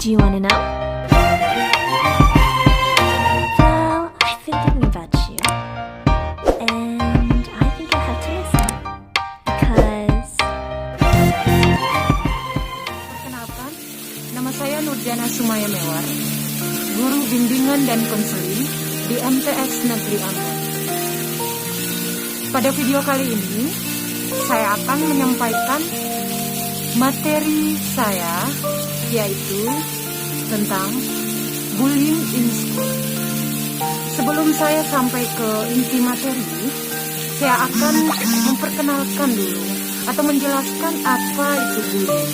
Do you wanna know? Well, I've been thinking about you. And I think I have to listen. Because... Perkenalkan, nama saya Nurjana Sumaya Mewar, guru bimbingan dan konseling di MTS Negeri Ambon. Pada video kali ini, saya akan menyampaikan materi saya, yaitu tentang bullying in school. Sebelum saya sampai ke inti materi, saya akan memperkenalkan dulu atau menjelaskan apa itu bullying.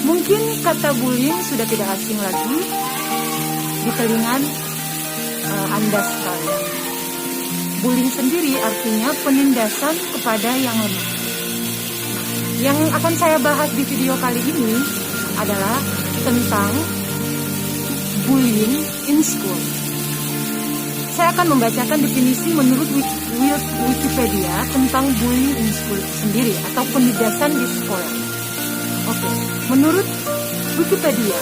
Mungkin kata bullying sudah tidak asing lagi di telinga Anda sekalian. Bullying sendiri artinya penindasan kepada yang lemah. Yang akan saya bahas di video kali ini adalah tentang bullying in school. Saya akan membacakan definisi menurut Wikipedia tentang bullying in school itu sendiri atau penindasan di sekolah. Oke, menurut Wikipedia,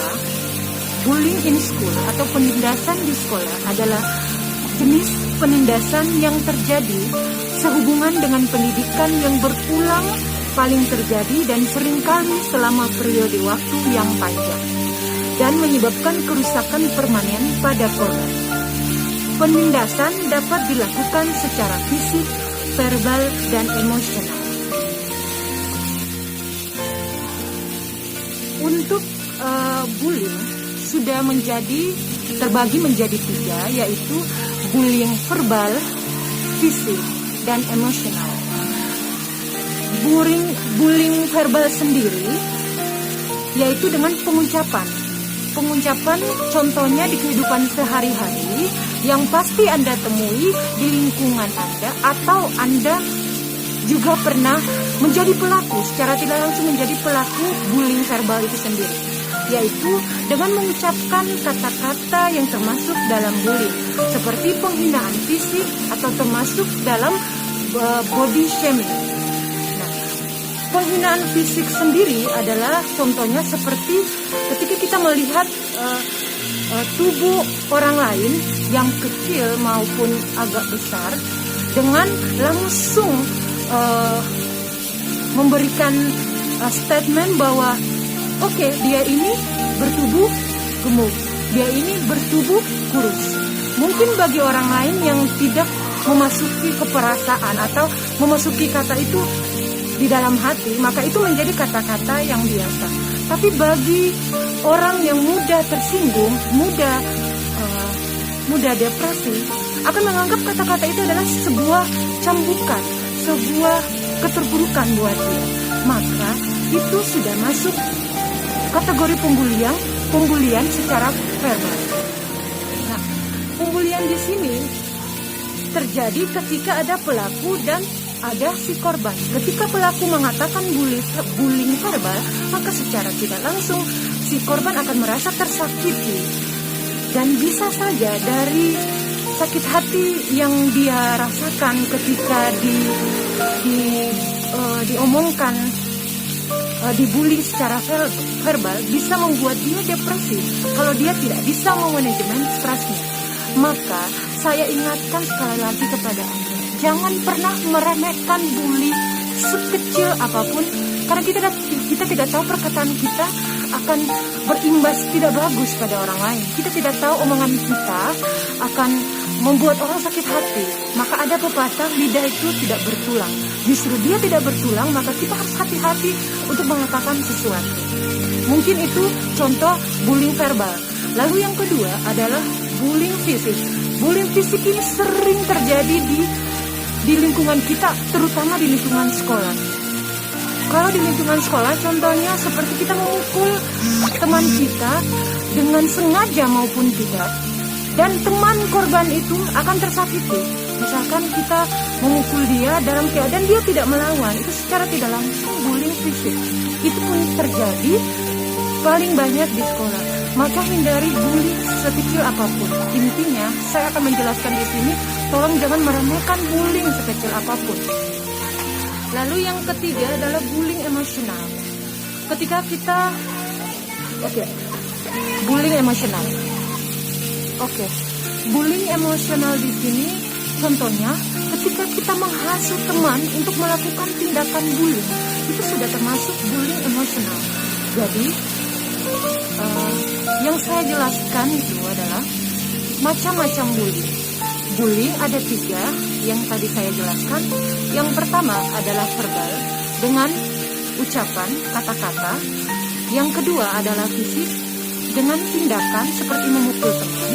bullying in school atau penindasan di sekolah adalah jenis penindasan yang terjadi sehubungan dengan pendidikan yang berulang, paling terjadi dan seringkali selama periode waktu yang panjang dan menyebabkan kerusakan permanen pada korban. Penindasan dapat dilakukan secara fisik, verbal, dan emosional. Untuk bullying sudah terbagi menjadi 3, yaitu bullying verbal, fisik, dan emosional. Bullying verbal sendiri yaitu dengan pengucapan contohnya di kehidupan sehari-hari yang pasti Anda temui di lingkungan Anda, atau Anda juga pernah menjadi pelaku, secara tidak langsung menjadi pelaku bullying verbal itu sendiri, yaitu dengan mengucapkan kata-kata yang termasuk dalam bullying, seperti penghinaan fisik atau termasuk dalam body shaming. Nah, penghinaan fisik sendiri adalah contohnya seperti ketika kita melihat tubuh orang lain yang kecil maupun agak besar, dengan langsung memberikan statement bahwa oke, dia ini bertubuh gemuk, dia ini bertubuh kurus. Mungkin bagi orang lain yang tidak memasuki keperasaan atau memasuki kata itu di dalam hati, maka itu menjadi kata-kata yang biasa. Tapi bagi orang yang mudah tersinggung, mudah depresi, akan menganggap kata-kata itu adalah sebuah cambukan, sebuah keterpurukan buat dia. Maka itu sudah masuk kategori pembulian secara verbal. Nah, pembulian di sini terjadi ketika ada pelaku dan ada si korban. Ketika pelaku mengatakan bullying verbal, maka secara tidak langsung si korban akan merasa tersakiti. Dan bisa saja dari sakit hati yang dia rasakan ketika diomongkan, dibully secara verbal, bisa membuat dia depresi kalau dia tidak bisa memanajemen stresnya. Maka saya ingatkan sekali lagi kepada Anda, jangan pernah meremehkan bully sekecil apapun, karena kita tidak tahu perkataan kita akan berimbas tidak bagus pada orang lain. Kita tidak tahu omongan kita akan membuat orang sakit hati. Maka ada pepatah, lidah itu tidak bertulang. Justru dia tidak bertulang, maka kita harus hati-hati untuk mengatakan sesuatu. Mungkin itu contoh bullying verbal. Lalu yang kedua adalah bullying fisik. Bullying fisik ini sering terjadi di lingkungan kita, terutama di lingkungan sekolah. Kalau di lingkungan sekolah, contohnya seperti kita memukul teman kita dengan sengaja maupun tidak, dan teman korban itu akan tersakiti. Misalkan kita memukul dia dalam keadaan dia tidak melawan, itu secara tidak langsung bullying fisik. Itu pun terjadi paling banyak di sekolah. Maka hindari bullying sekecil apapun. Intinya, saya akan menjelaskan di sini, tolong jangan meremehkan bullying sekecil apapun. Lalu yang ketiga adalah bullying emosional. Ketika kita bullying emosional. Oke, bullying emosional di sini contohnya ketika kita menghasut teman untuk melakukan tindakan bullying, itu sudah termasuk bullying emosional. Jadi yang saya jelaskan itu adalah macam-macam bullying. Bullying ada 3 yang tadi saya jelaskan. Yang pertama adalah verbal dengan ucapan, kata-kata. Yang kedua adalah fisik dengan tindakan seperti memukul teman,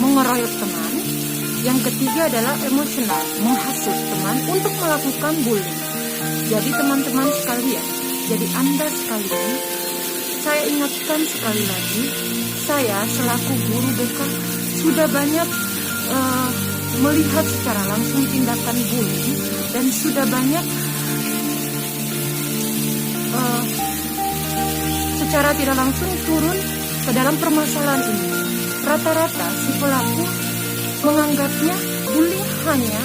mengeroyok teman. Yang ketiga adalah emosional, menghasut teman untuk melakukan bullying. Jadi teman-teman sekalian, jadi Anda sekalian, saya ingatkan sekali lagi, saya selaku guru BK sudah banyak melihat secara langsung tindakan bullying dan sudah banyak secara tidak langsung turun ke dalam permasalahan ini. Rata-rata si pelaku menganggapnya bullying hanya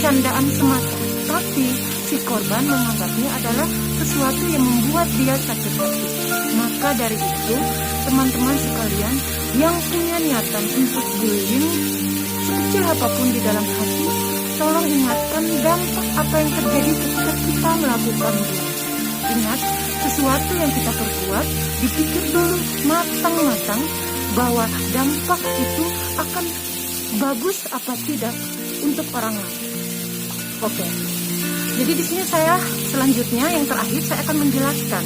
candaan semata, tapi si korban menganggapnya adalah sesuatu yang membuat dia sakit hati. Maka dari itu, teman-teman sekalian yang punya niatan untuk bullying, sekecil apapun di dalam hati, tolong ingatkan dampak apa yang terjadi ketika kita melakukan bullying. Ingat, sesuatu yang kita perbuat, dipikir dulu matang-matang bahwa dampak itu akan bagus apa tidak untuk orang lain. Oke. Jadi di sini saya selanjutnya yang terakhir saya akan menjelaskan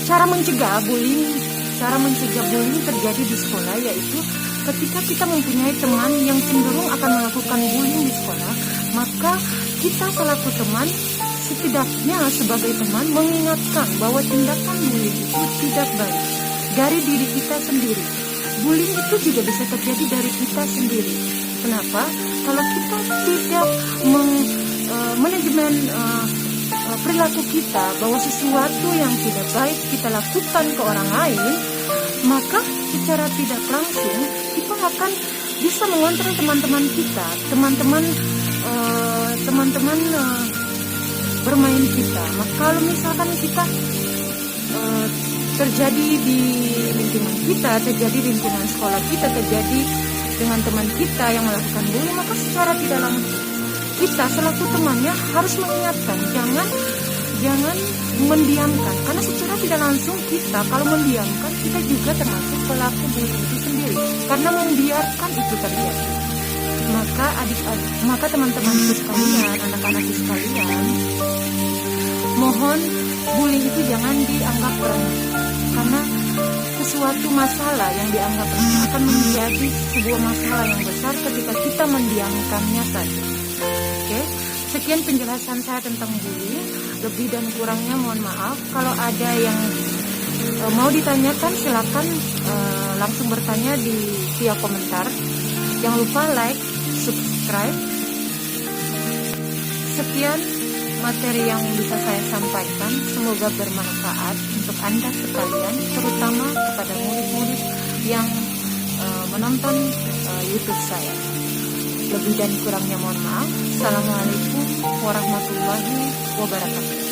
cara mencegah bullying terjadi di sekolah, yaitu ketika kita mempunyai teman yang cenderung akan melakukan bullying di sekolah, maka kita selaku teman setidaknya sebagai teman mengingatkan bahwa tindakan bullying itu tidak baik dari diri kita sendiri. Bullying itu juga bisa terjadi dari kita sendiri. Kenapa? Kalau kita tidak manajemen perilaku kita bahwa sesuatu yang tidak baik kita lakukan ke orang lain, maka secara tidak langsung kita akan bisa mengontrol teman-teman kita, teman-teman bermain kita. Maka kalau misalkan kita terjadi di lingkungan kita, terjadi di lingkungan sekolah kita, terjadi dengan teman kita yang melakukan bullying, maka secara tidak langsung kita selaku temannya harus mengingatkan, jangan mendiamkan, karena secara tidak langsung kita kalau mendiamkan, kita juga termasuk pelaku bullying itu sendiri, karena membiarkan itu terjadi. Maka teman-temanku sekalian, anak-anakku sekalian, mohon bullying itu jangan dianggap remeh, karena sesuatu masalah yang dianggap remeh akan menjadi sebuah masalah yang besar ketika kita mendiamkannya saja. Oke, sekian penjelasan saya tentang bullying. Lebih dan kurangnya mohon maaf. Kalau ada yang mau ditanyakan, silakan langsung bertanya di via komentar. Jangan lupa like, subscribe. Sekian materi yang bisa saya sampaikan, semoga bermanfaat untuk Anda sekalian, terutama kepada murid-murid yang menonton YouTube saya. Lebih dan kurangnya mohon maaf. Assalamualaikum warahmatullahi wabarakatuh.